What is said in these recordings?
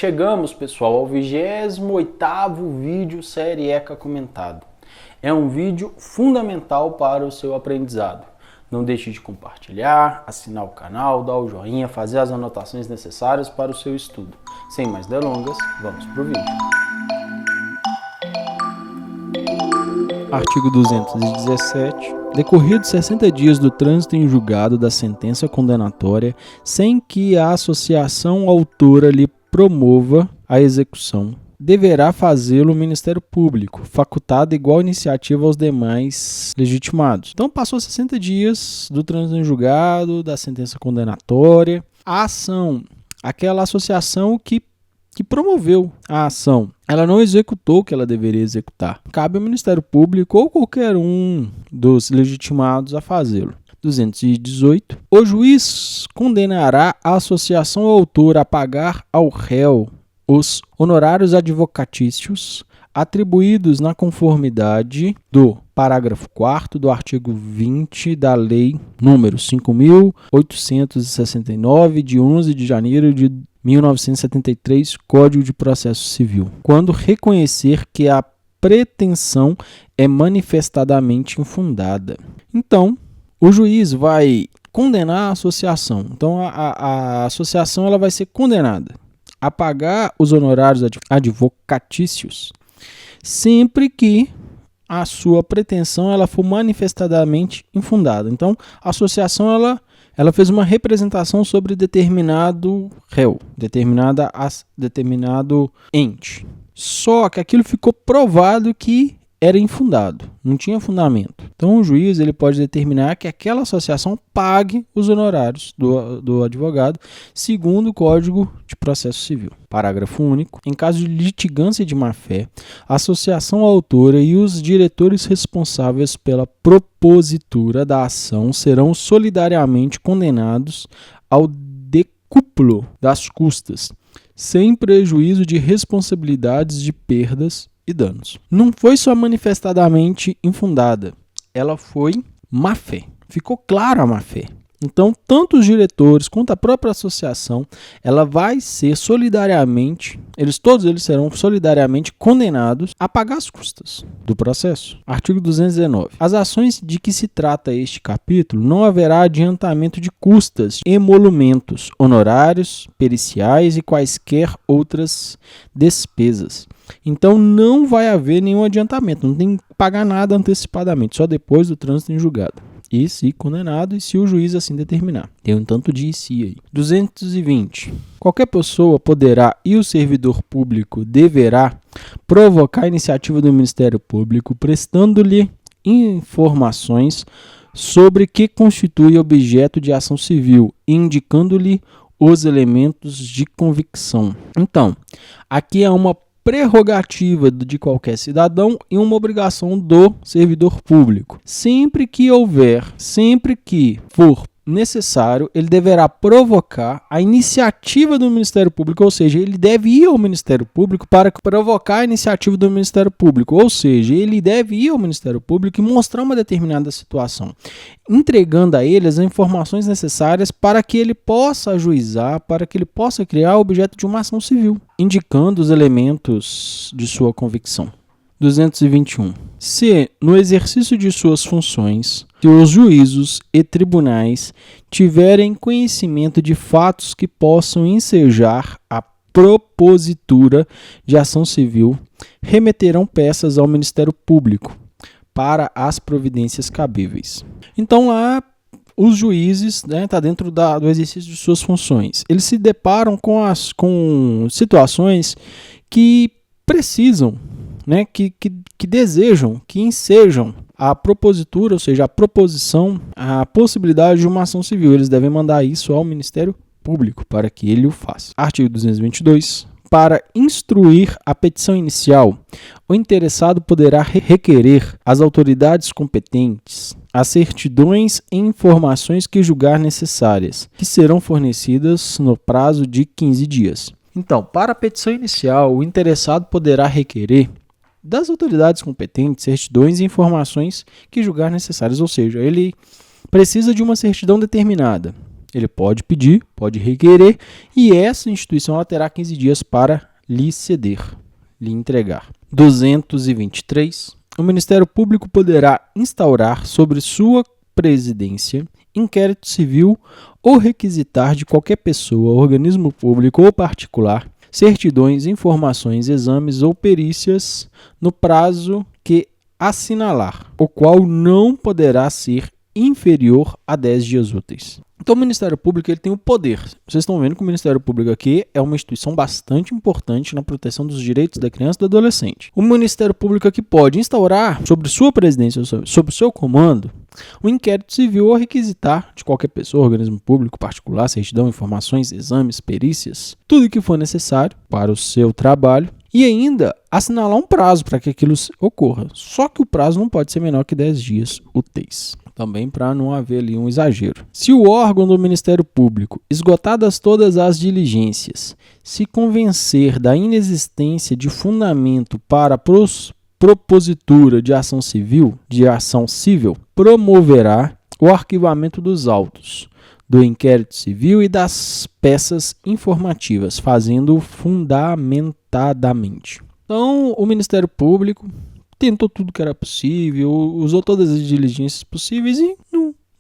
Chegamos, pessoal, ao 28º vídeo série ECA comentado. É um vídeo fundamental para o seu aprendizado. Não deixe de compartilhar, assinar o canal, dar o joinha, fazer as anotações necessárias para o seu estudo. Sem mais delongas, vamos para o vídeo. Artigo 217. Decorridos 60 dias do trânsito em julgado da sentença condenatória, sem que a associação autora lhe promova a execução, deverá fazê-lo o Ministério Público, facultada igual iniciativa aos demais legitimados. Então, passou 60 dias do trânsito em julgado, da sentença condenatória. A ação, aquela associação que promoveu a ação, ela não executou o que ela deveria executar. Cabe ao Ministério Público ou qualquer um dos legitimados a fazê-lo. 218. O juiz condenará a associação autora a pagar ao réu os honorários advocatícios atribuídos na conformidade do parágrafo 4º do artigo 20 da Lei número 5.869, de 11 de janeiro de 1973, Código de Processo Civil, quando reconhecer que a pretensão é manifestadamente infundada. Então, o juiz vai condenar a associação. Então, a associação ela vai ser condenada a pagar os honorários advocatícios sempre que a sua pretensão ela for manifestadamente infundada. Então, a associação ela fez uma representação sobre determinado réu, determinado ente. Só que aquilo ficou provado que era infundado, não tinha fundamento. Então o juiz ele pode determinar que aquela associação pague os honorários do advogado, segundo o Código de Processo Civil. Parágrafo único. Em caso de litigância de má-fé, a associação autora e os diretores responsáveis pela propositura da ação serão solidariamente condenados ao decúplo das custas, sem prejuízo de responsabilidades de perdas e danos. Não foi só manifestadamente infundada, ela foi má-fé. Ficou clara a má-fé. Então, tanto os diretores quanto a própria associação, ela vai ser solidariamente, todos eles serão solidariamente condenados a pagar as custas do processo. Artigo 219. As ações de que se trata este capítulo, não haverá adiantamento de custas, emolumentos, honorários, periciais e quaisquer outras despesas. Então, não vai haver nenhum adiantamento, não tem que pagar nada antecipadamente, só depois do trânsito em julgado. E se condenado e se o juiz assim determinar. Tem um tanto de "se" aí. 220. Qualquer pessoa poderá e o servidor público deverá provocar a iniciativa do Ministério Público, prestando-lhe informações sobre que constitui objeto de ação civil, indicando-lhe os elementos de convicção. Então, aqui é uma prerrogativa de qualquer cidadão e uma obrigação do servidor público. Sempre que for necessário, ele deverá provocar a iniciativa do Ministério Público, ou seja, ele deve ir ao Ministério Público para provocar a iniciativa do Ministério Público, ou seja, ele deve ir ao Ministério Público e mostrar uma determinada situação, entregando a ele as informações necessárias para que ele possa ajuizar, para que ele possa criar o objeto de uma ação civil, indicando os elementos de sua convicção. 221. Se, no exercício de suas funções, os juízos e tribunais tiverem conhecimento de fatos que possam ensejar a propositura de ação civil, remeterão peças ao Ministério Público para as providências cabíveis. Então lá os juízes, tá dentro do exercício de suas funções, eles se deparam com situações que precisam, que desejam, que ensejam a propositura, ou seja, a proposição, a possibilidade de uma ação civil. Eles devem mandar isso ao Ministério Público para que ele o faça. Artigo 222. Para instruir a petição inicial, o interessado poderá requerer às autoridades competentes as certidões e informações que julgar necessárias, que serão fornecidas no prazo de 15 dias. Então, para a petição inicial, o interessado poderá requerer das autoridades competentes certidões e informações que julgar necessárias, ou seja, ele precisa de uma certidão determinada. ele pode pedir, pode requerer, e essa instituição ela terá 15 dias para lhe ceder, lhe entregar. 223. O Ministério Público poderá instaurar sobre sua presidência inquérito civil ou requisitar de qualquer pessoa, organismo público ou particular certidões, informações, exames ou perícias no prazo que assinalar, o qual não poderá ser inferior a 10 dias úteis. Então o Ministério Público ele tem o poder. Vocês estão vendo que o Ministério Público aqui é uma instituição bastante importante na proteção dos direitos da criança e do adolescente. O Ministério Público aqui pode instaurar sobre sua presidência, sobre o seu comando, um inquérito civil ou requisitar de qualquer pessoa, organismo público, particular, certidão, informações, exames, perícias, tudo o que for necessário para o seu trabalho e ainda assinalar um prazo para que aquilo ocorra. Só que o prazo não pode ser menor que 10 dias úteis. Também para não haver ali um exagero. Se o órgão do Ministério Público, esgotadas todas as diligências, se convencer da inexistência de fundamento para propositura de ação civil, promoverá o arquivamento dos autos, do inquérito civil e das peças informativas, fazendo fundamentadamente. Então, o Ministério Público tentou tudo que era possível, usou todas as diligências possíveis e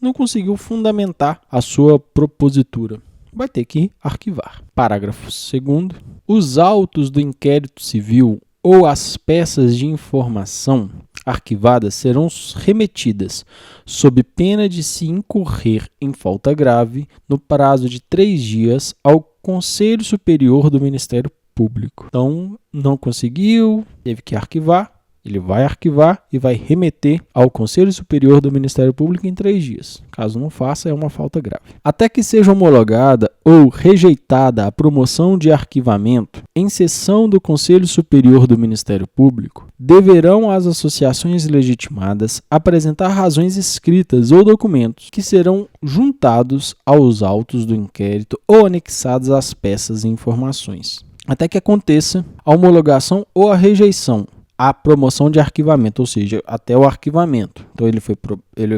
não conseguiu fundamentar a sua propositura. Vai ter que arquivar. Parágrafo 2º. Os autos do inquérito civil ou as peças de informação arquivadas serão remetidas, sob pena de se incorrer em falta grave, no prazo de 3 dias ao Conselho Superior do Ministério Público. Então, não conseguiu, teve que arquivar. Ele vai arquivar e vai remeter ao Conselho Superior do Ministério Público em 3 dias. Caso não faça, é uma falta grave. Até que seja homologada ou rejeitada a promoção de arquivamento, em sessão do Conselho Superior do Ministério Público, deverão as associações legitimadas apresentar razões escritas ou documentos que serão juntados aos autos do inquérito ou anexados às peças e informações. Até que aconteça a homologação ou a rejeição, a promoção de arquivamento, ou seja, até o arquivamento. Então ele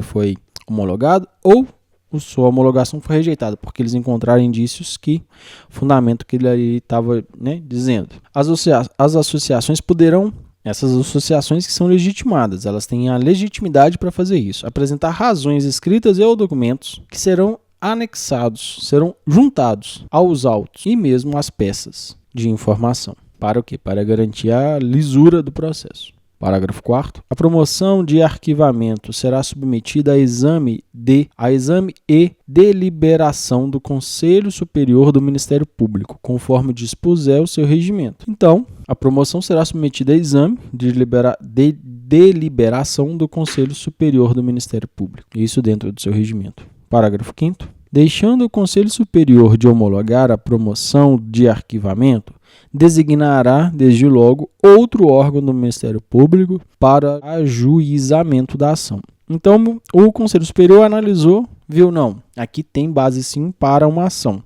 foi homologado ou a sua homologação foi rejeitada, porque eles encontraram indícios que fundamento que ele ali estava dizendo. As associações poderão, essas associações que são legitimadas, elas têm a legitimidade para fazer isso, apresentar razões escritas ou documentos que serão anexados, serão juntados aos autos e mesmo às peças de informação. Para o quê? Para garantir a lisura do processo. Parágrafo 4º. A promoção de arquivamento será submetida a exame e deliberação do Conselho Superior do Ministério Público, conforme dispuser o seu regimento. Então, a promoção será submetida a exame de deliberação do Conselho Superior do Ministério Público. Isso dentro do seu regimento. Parágrafo 5º. Deixando o Conselho Superior de homologar a promoção de arquivamento, designará, desde logo, outro órgão do Ministério Público para ajuizamento da ação. Então, o Conselho Superior analisou, viu, não, aqui tem base sim para uma ação.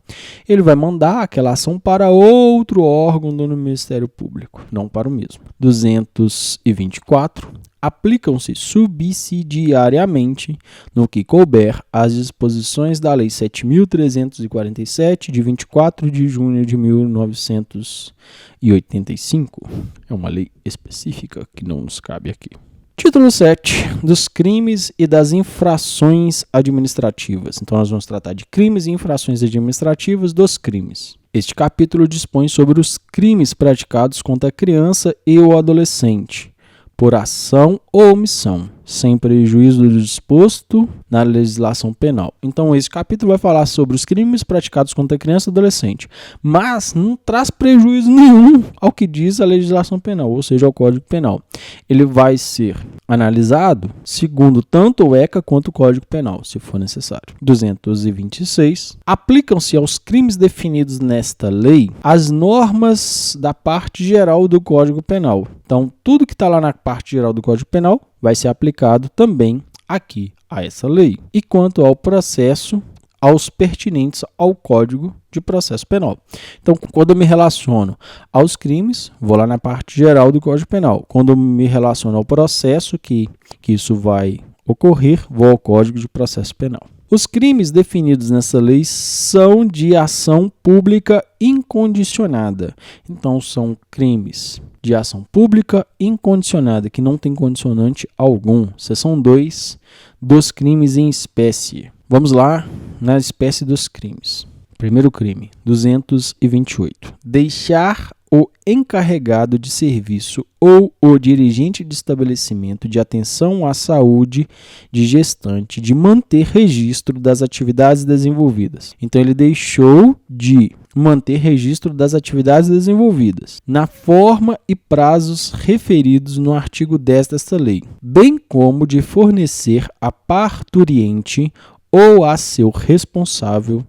Ele vai mandar aquela ação para outro órgão do Ministério Público, não para o mesmo. 224. Aplicam-se subsidiariamente, no que couber, as disposições da Lei 7.347, de 24 de junho de 1985. É uma lei específica que não nos cabe aqui. Título 7. Dos crimes e das infrações administrativas. Então, nós vamos tratar de crimes e infrações administrativas dos crimes. Este capítulo dispõe sobre os crimes praticados contra a criança e o adolescente, por ação ou omissão, sem prejuízo do disposto na legislação penal. Então, esse capítulo vai falar sobre os crimes praticados contra a criança e adolescente, mas não traz prejuízo nenhum ao que diz a legislação penal, ou seja, ao Código Penal. Ele vai ser analisado segundo tanto o ECA quanto o Código Penal, se for necessário. 226. Aplicam-se aos crimes definidos nesta lei as normas da parte geral do Código Penal. Então, tudo que está lá na parte geral do Código Penal vai ser aplicado também aqui a essa lei. E quanto ao processo, aos pertinentes ao Código de Processo Penal. Então, quando eu me relaciono aos crimes, vou lá na parte geral do Código Penal. Quando eu me relaciono ao processo que isso vai ocorrer, vou ao Código de Processo Penal. Os crimes definidos nessa lei são de ação pública incondicionada. Então, são crimes de ação pública incondicionada, que não tem condicionante algum. Seção 2 dos crimes em espécie. Vamos lá na espécie dos crimes. Primeiro crime, 228. Deixar o encarregado de serviço ou o dirigente de estabelecimento de atenção à saúde de gestante de manter registro das atividades desenvolvidas. Então, ele deixou de manter registro das atividades desenvolvidas na forma e prazos referidos no artigo 10 desta lei, bem como de fornecer a parturiente ou a seu responsável,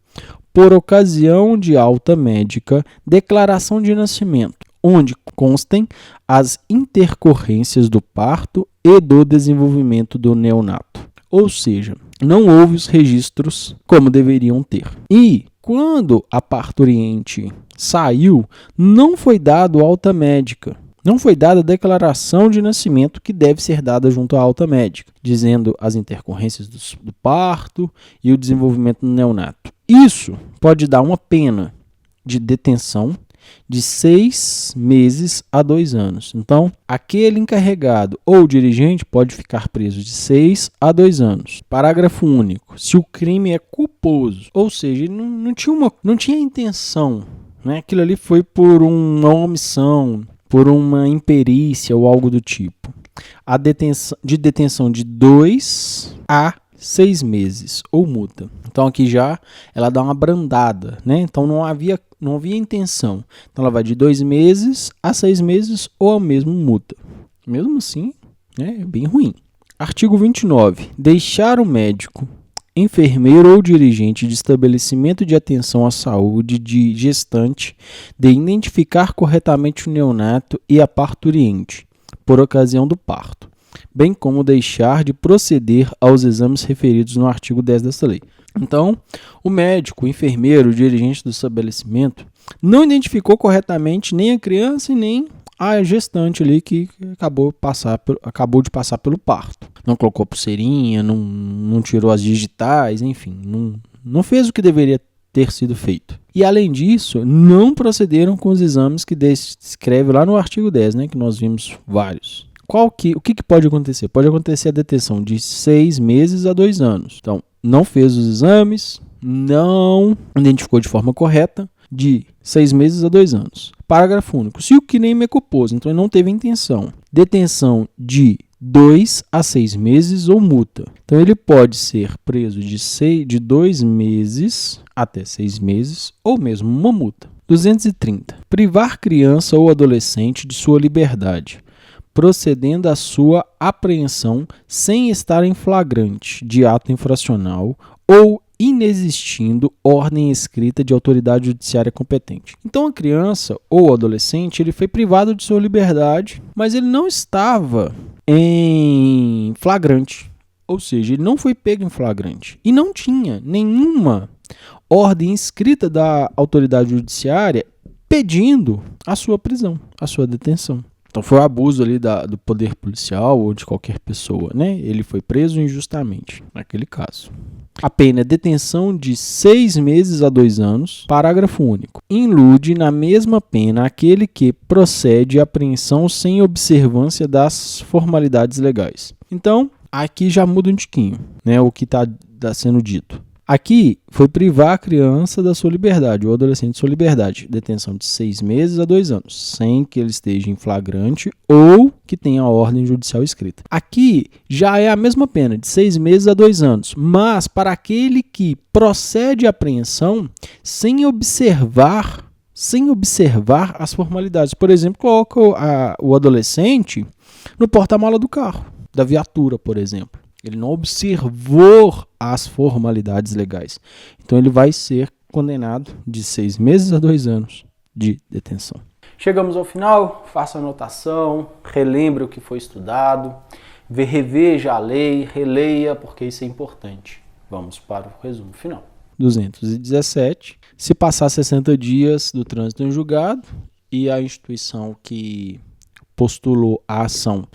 por ocasião de alta médica, declaração de nascimento, onde constem as intercorrências do parto e do desenvolvimento do neonato. Ou seja, não houve os registros como deveriam ter. E quando a parturiente saiu, não foi dado alta médica. Não foi dada a declaração de nascimento que deve ser dada junto à alta médica, dizendo as intercorrências do parto e o desenvolvimento do neonato. Isso pode dar uma pena de detenção de 6 meses a 2 anos. Então, aquele encarregado ou dirigente pode ficar preso de 6 a 2 anos. Parágrafo único. Se o crime é culposo, ou seja, ele não tinha intenção, né? Aquilo ali foi por uma omissão, por uma imperícia ou algo do tipo. A detenção de 2 a 6 meses ou multa. Então aqui já ela dá uma brandada, né? Então não havia intenção. Então ela vai de 2 meses a 6 meses ou a mesma multa. Mesmo assim, né, é bem ruim. Artigo 29. Deixar o médico, enfermeiro ou dirigente de estabelecimento de atenção à saúde de gestante de identificar corretamente o neonato e a parturiente por ocasião do parto, bem como deixar de proceder aos exames referidos no artigo 10 desta lei. Então, o médico, o enfermeiro, o dirigente do estabelecimento não identificou corretamente nem a criança e nem a gestante ali que acabou de passar pelo parto. Não colocou pulseirinha, não tirou as digitais, enfim, não fez o que deveria ter sido feito. E, além disso, não procederam com os exames que descreve lá no artigo 10, né, que nós vimos vários. O que pode acontecer? Pode acontecer a detenção de 6 meses a 2 anos. Então, não fez os exames, não identificou de forma correta, de 6 meses a 2 anos. Parágrafo único. Se o crime é culposo, então ele não teve intenção. Detenção de 2 a 6 meses ou multa. Então, ele pode ser preso de 2 meses até 6 meses ou mesmo uma multa. 230. Privar criança ou adolescente de sua liberdade, procedendo à sua apreensão sem estar em flagrante de ato infracional ou inexistindo ordem escrita de autoridade judiciária competente. Então, a criança ou adolescente ele foi privado de sua liberdade, mas ele não estava em flagrante, ou seja, ele não foi pego em flagrante e não tinha nenhuma ordem escrita da autoridade judiciária pedindo a sua prisão, a sua detenção. Então foi um abuso ali do poder policial ou de qualquer pessoa, né? Ele foi preso injustamente, naquele caso. A pena é detenção de 6 meses a 2 anos. Parágrafo único. Inclui na mesma pena aquele que procede à apreensão sem observância das formalidades legais. Então, aqui já muda um tiquinho, né? O que está sendo dito. Aqui foi privar a criança da sua liberdade, ou adolescente de sua liberdade, detenção de 6 meses a 2 anos, sem que ele esteja em flagrante ou que tenha a ordem judicial escrita. Aqui já é a mesma pena, de 6 meses a 2 anos, mas para aquele que procede à apreensão sem observar as formalidades. Por exemplo, coloca o adolescente no porta-mala do carro, da viatura, por exemplo. Ele não observou as formalidades legais. Então, ele vai ser condenado de 6 meses a 2 anos de detenção. Chegamos ao final. Faça anotação, relembre o que foi estudado, reveja a lei, releia, porque isso é importante. Vamos para o resumo final. 217. Se passar 60 dias do trânsito em julgado e a instituição que postulou a ação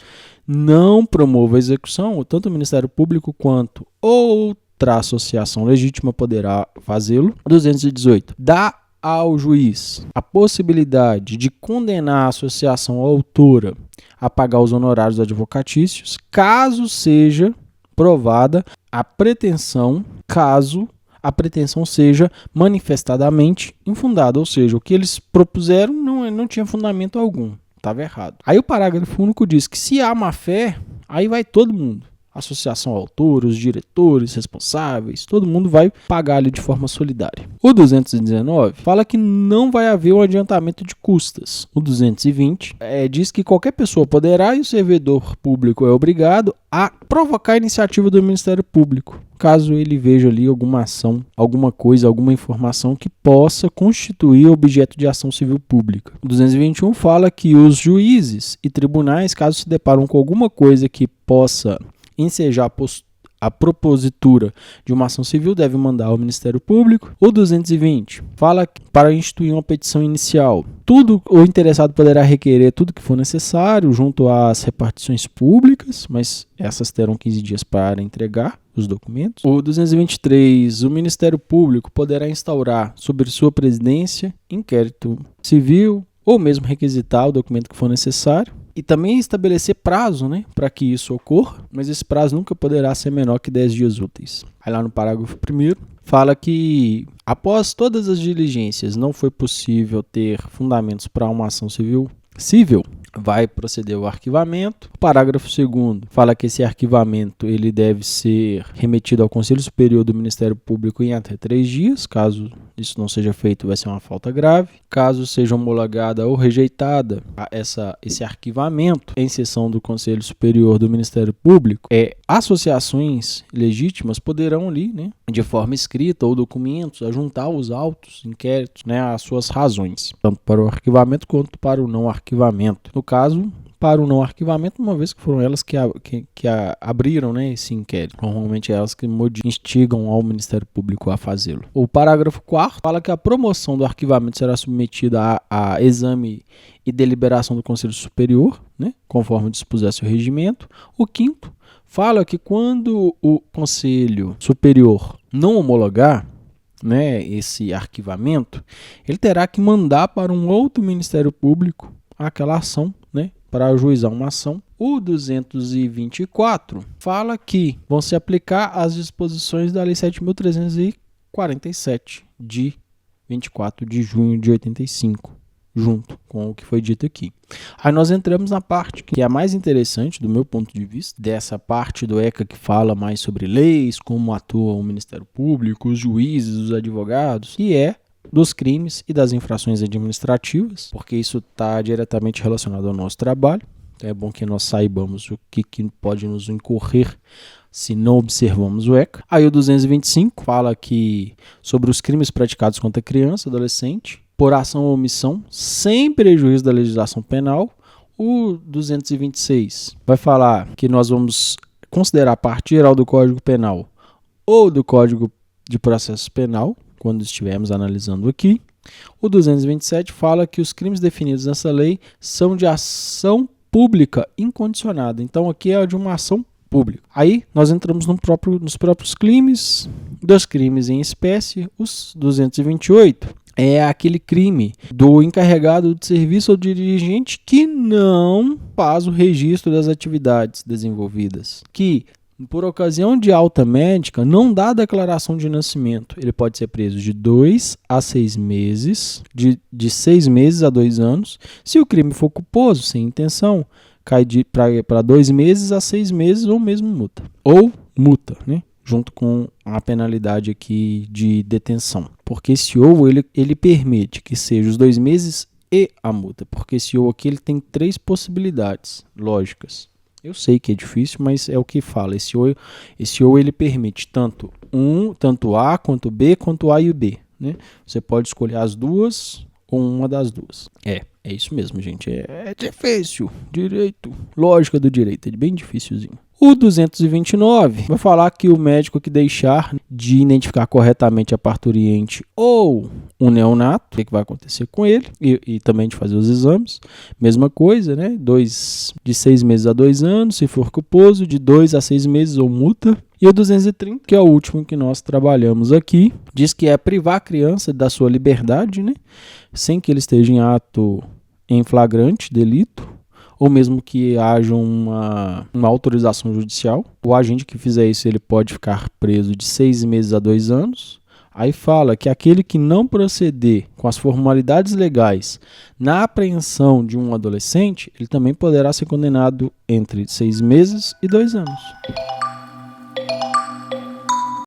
não promova a execução, tanto o Ministério Público quanto ou outra associação legítima poderá fazê-lo. 218. Dá ao juiz a possibilidade de condenar a associação autora a pagar os honorários advocatícios, caso seja provada a pretensão, caso a pretensão seja manifestadamente infundada, ou seja, o que eles propuseram não tinha fundamento algum, estava errado. Aí o parágrafo único diz que se há má-fé, aí vai todo mundo. Associação autora, os diretores, responsáveis, todo mundo vai pagar ali de forma solidária. O 219 fala que não vai haver um adiantamento de custas. O 220 diz que qualquer pessoa poderá e o servidor público é obrigado a provocar a iniciativa do Ministério Público, caso ele veja ali alguma ação, alguma coisa, alguma informação que possa constituir objeto de ação civil pública. O 221 fala que os juízes e tribunais, caso se deparam com alguma coisa que possa ensejar a propositura de uma ação civil, deve mandar ao Ministério Público. O 220 fala que para instituir uma petição inicial, o interessado poderá requerer tudo que for necessário junto às repartições públicas, mas essas terão 15 dias para entregar os documentos. O 223, o Ministério Público poderá instaurar sobre sua presidência inquérito civil ou mesmo requisitar o documento que for necessário. E também estabelecer prazo, né, para que isso ocorra, mas esse prazo nunca poderá ser menor que 10 dias úteis. Aí lá no parágrafo 1º, fala que após todas as diligências não foi possível ter fundamentos para uma ação civil, vai proceder ao arquivamento. O parágrafo 2º fala que esse arquivamento ele deve ser remetido ao Conselho Superior do Ministério Público em até 3 dias. Caso isso não seja feito, vai ser uma falta grave. Caso seja homologada ou rejeitada esse arquivamento, em sessão do Conselho Superior do Ministério Público, associações legítimas poderão ali, né, de forma escrita ou documentos, juntar os autos, inquéritos, né, as suas razões, tanto para o arquivamento quanto para o não arquivamento. No caso, para o não arquivamento, uma vez que foram elas que abriram, né, esse inquérito. Normalmente é elas que instigam ao Ministério Público a fazê-lo. O parágrafo 4º fala que a promoção do arquivamento será submetida a exame e deliberação do Conselho Superior, né, conforme dispusesse o regimento. O 5º fala que quando o Conselho Superior não homologar, né, esse arquivamento, ele terá que mandar para um outro Ministério Público aquela ação, né, para ajuizar uma ação. O 224 fala que vão se aplicar as disposições da Lei 7.347, de 24 de junho de 85, junto com o que foi dito aqui. Aí nós entramos na parte que é a mais interessante do meu ponto de vista, dessa parte do ECA que fala mais sobre leis, como atua o Ministério Público, os juízes, os advogados, que é dos crimes e das infrações administrativas, porque isso está diretamente relacionado ao nosso trabalho. Então é bom que nós saibamos o que pode nos incorrer se não observamos o ECA. Aí o 225 fala que sobre os crimes praticados contra criança e adolescente, por ação ou omissão, sem prejuízo da legislação penal. O 226 vai falar que nós vamos considerar a parte geral do Código Penal ou do Código de Processo Penal, quando estivermos analisando aqui. O 227 fala que os crimes definidos nessa lei são de ação pública incondicionada. Então aqui é de uma ação pública. Aí nós entramos nos próprios crimes, dos crimes em espécie. Os 228 é aquele crime do encarregado de serviço ou dirigente que não faz o registro das atividades desenvolvidas, que por ocasião de alta médica, não dá declaração de nascimento. Ele pode ser preso de 2 a 6 meses, de 6 meses a 2 anos. Se o crime for culposo, sem intenção, cai para 2 meses a 6 meses ou mesmo multa. Ou multa, né? Junto com a penalidade aqui de detenção. Porque esse ou ele permite que seja os 2 meses e a multa. Porque esse ou aqui ele tem 3 possibilidades lógicas. Eu sei que é difícil, mas é o que fala. Esse ou ele permite tanto A quanto B, quanto A e o B, né? Você pode escolher as duas ou uma das duas. É isso mesmo, gente. É difícil. Direito. Lógica do direito. É bem dificilzinho. O 229 vai falar que o médico que deixar de identificar corretamente a parturiente ou o neonato, o que vai acontecer com ele, e também de fazer os exames. Mesma coisa, né? De 6 meses a 2 anos, se for culposo, de 2 a 6 meses ou multa. E o 230, que é o último que nós trabalhamos aqui, diz que é privar a criança da sua liberdade, né, sem que ele esteja em ato em flagrante delito, ou mesmo que haja uma autorização judicial. O agente que fizer isso, ele pode ficar preso de 6 meses a 2 anos. Aí fala que aquele que não proceder com as formalidades legais na apreensão de um adolescente, ele também poderá ser condenado entre 6 meses e 2 anos.